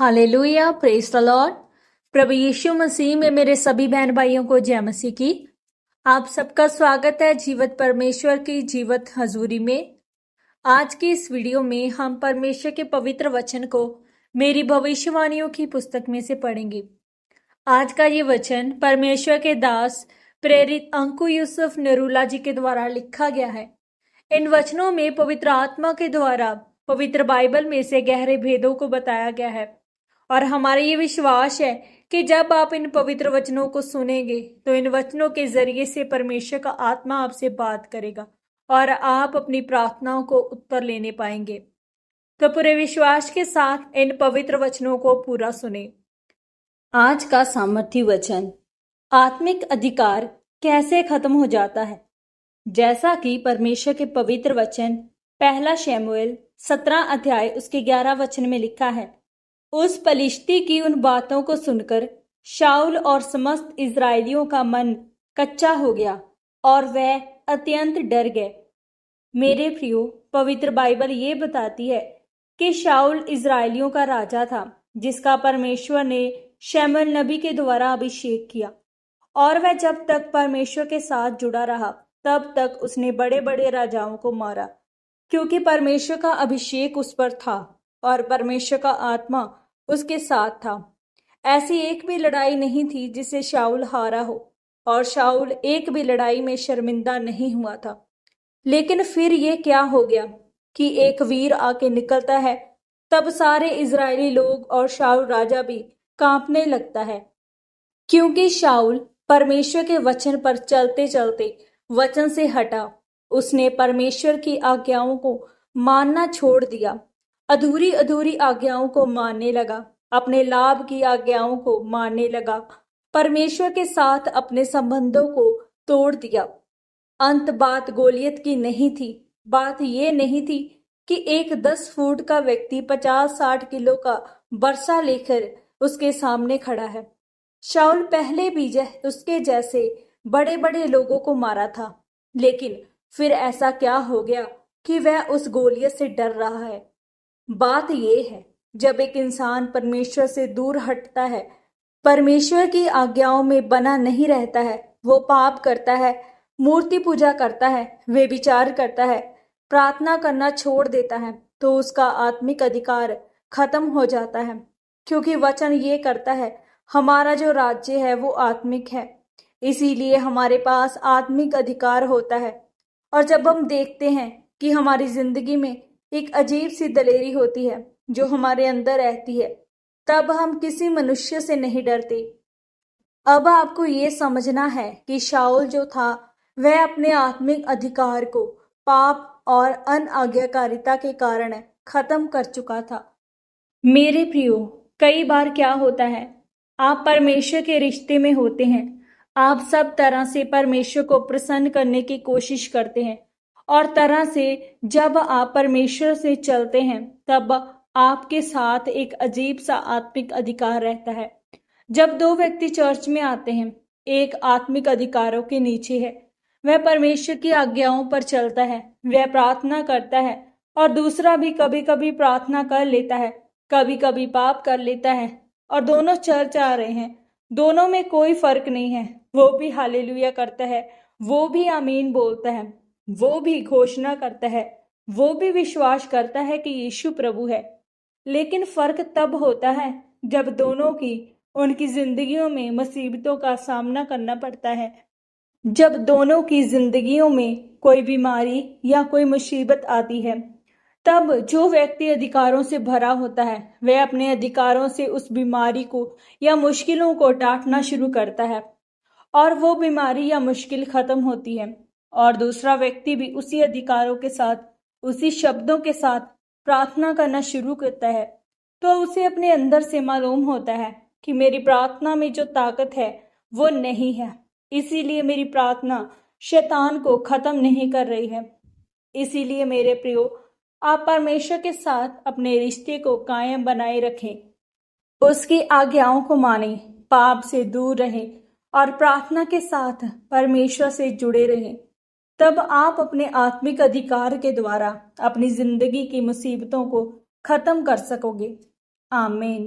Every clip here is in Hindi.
Hallelujah, praise the Lord. प्रभु यीशु मसीह में मेरे सभी बहन भाइयों को जय मसीह की। आप सबका स्वागत है जीवत परमेश्वर की जीवत हजूरी में। आज की इस वीडियो में हम परमेश्वर के पवित्र वचन को मेरी भविष्यवाणियों की पुस्तक में से पढ़ेंगे। आज का ये वचन परमेश्वर के दास प्रेरित अंकु यूसुफ नरूला जी के द्वारा लिखा गया है। इन वचनों में पवित्र आत्मा के द्वारा पवित्र बाइबल में से गहरे भेदों को बताया गया है और हमारा ये विश्वास है कि जब आप इन पवित्र वचनों को सुनेंगे तो इन वचनों के जरिए से परमेश्वर का आत्मा आपसे बात करेगा और आप अपनी प्रार्थनाओं को उत्तर लेने पाएंगे। तो पूरे विश्वास के साथ इन पवित्र वचनों को पूरा सुने। आज का सामर्थी वचन, आत्मिक अधिकार कैसे खत्म हो जाता है। जैसा कि परमेश्वर के पवित्र वचन पहला शमूएल 17 अध्याय उसके 11 वचन में लिखा है, उस पलिश्ती की उन बातों को सुनकर शाऊल और समस्त इजरायलियों का मन कच्चा हो गया और वह अत्यंत डर गए। मेरे प्रियो, पवित्र बाइबल ये बताती है कि शाऊल इजरायलियों का राजा था जिसका परमेश्वर ने शमूएल नबी के द्वारा अभिषेक किया और वह जब तक परमेश्वर के साथ जुड़ा रहा तब तक उसने बड़े बड़े राजाओं को मारा, क्योंकि परमेश्वर का अभिषेक उस पर था और परमेश्वर का आत्मा उसके साथ था। ऐसी एक भी लड़ाई नहीं थी जिसे शाऊल हारा हो और शाऊल एक भी लड़ाई में शर्मिंदा नहीं हुआ था। लेकिन फिर ये क्या हो गया कि एक वीर आके निकलता है, तब सारे इजरायली लोग और शाऊल राजा भी कांपने लगता है, क्योंकि शाऊल परमेश्वर के वचन पर चलते चलते वचन से हटा। उसने परमेश्वर की आज्ञाओं को मानना छोड़ दिया, अधूरी अधूरी आज्ञाओं को मानने लगा, अपने लाभ की आज्ञाओं को मानने लगा, परमेश्वर के साथ अपने संबंधों को तोड़ दिया। अंत बात गोलियत की नहीं थी। बात ये नहीं थी कि एक 10 फुट का व्यक्ति 50-60 किलो का बरसा लेकर उसके सामने खड़ा है। शाऊल पहले भी उसके जैसे बड़े बड़े लोगों को मारा था, लेकिन फिर ऐसा क्या हो गया कि वह उस गोलियत से डर रहा है। बात यह है, जब एक इंसान परमेश्वर से दूर हटता है, परमेश्वर की आज्ञाओं में बना नहीं रहता है, वो पाप करता है, मूर्ति पूजा करता है, व्यभिचार करता है, प्रार्थना करना छोड़ देता है, तो उसका आत्मिक अधिकार खत्म हो जाता है। क्योंकि वचन ये करता है, हमारा जो राज्य है वो आत्मिक है, इसीलिए हमारे पास आत्मिक अधिकार होता है। और जब हम देखते हैं कि हमारी जिंदगी में एक अजीब सी दलेरी होती है जो हमारे अंदर रहती है, तब हम किसी मनुष्य से नहीं डरते। अब आपको ये समझना है कि शाऊल जो था वह अपने आत्मिक अधिकार को पाप और अनाज्ञाकारिता के कारण खत्म कर चुका था। मेरे प्रियो, कई बार क्या होता है, आप परमेश्वर के रिश्ते में होते हैं, आप सब तरह से परमेश्वर को प्रसन्न करने की कोशिश करते हैं और तरह से जब आप परमेश्वर से चलते हैं तब आपके साथ एक अजीब सा आत्मिक अधिकार रहता है। जब 2 व्यक्ति चर्च में आते हैं, एक आत्मिक अधिकारों के नीचे है, वह परमेश्वर की आज्ञाओं पर चलता है, वह प्रार्थना करता है, और दूसरा भी कभी कभी प्रार्थना कर लेता है, कभी कभी पाप कर लेता है, और दोनों चर्च आ रहे हैं, दोनों में कोई फर्क नहीं है। वो भी हालेलुया करता है, वो भी आमीन बोलता है, वो भी घोषणा करता है, वो भी विश्वास करता है कि यीशु प्रभु है। लेकिन फर्क तब होता है जब दोनों की उनकी जिंदगियों में मुसीबतों का सामना करना पड़ता है। जब दोनों की जिंदगियों में कोई बीमारी या कोई मुसीबत आती है, तब जो व्यक्ति अधिकारों से भरा होता है वह अपने अधिकारों से उस बीमारी को या मुश्किलों को डांटना शुरू करता है और वो बीमारी या मुश्किल खत्म होती है, और दूसरा व्यक्ति भी उसी अधिकारों के साथ, उसी शब्दों के साथ प्रार्थना करना शुरू करता है। तो उसे अपने अंदर से मालूम होता है कि मेरी प्रार्थना में जो ताकत है वो नहीं है, इसीलिए मेरी प्रार्थना शैतान को खत्म नहीं कर रही है। इसीलिए मेरे प्रियो, आप परमेश्वर के साथ अपने रिश्ते को कायम बनाए रखें, उसकी आज्ञाओं को मानें, पाप से दूर रहें और प्रार्थना के साथ परमेश्वर से जुड़े रहें। तब आप अपने आत्मिक अधिकार के द्वारा अपनी जिंदगी की मुसीबतों को खत्म कर सकोगे। आमीन।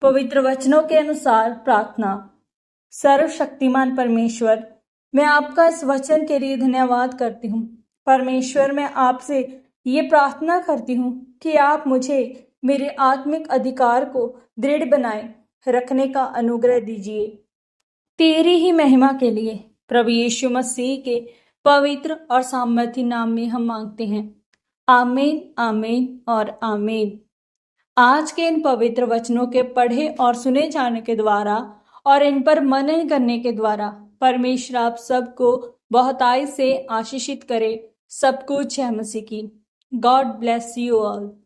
पवित्र वचनों के अनुसार प्रार्थना। सर्वशक्तिमान परमेश्वर, मैं आपका इस वचन के लिए धन्यवाद करती हूँ। परमेश्वर, मैं आपसे ये प्रार्थना करती हूँ कि आप मुझे मेरे आत्मिक अधिकार को दृढ़ बनाए रखने का अनुग्रह दीजिए। तेरी ही महिमा के लिए प्रभु यीशु मसीह के पवित्र और सामर्थी नाम में हम मांगते हैं। आमीन, आमीन और आमीन। आज के इन पवित्र वचनों के पढ़े और सुने जाने के द्वारा और इन पर मनन करने के द्वारा परमेश्वर आप सबको बहुतायत से आशीषित करे। सबको जय मसीह की। God bless you all.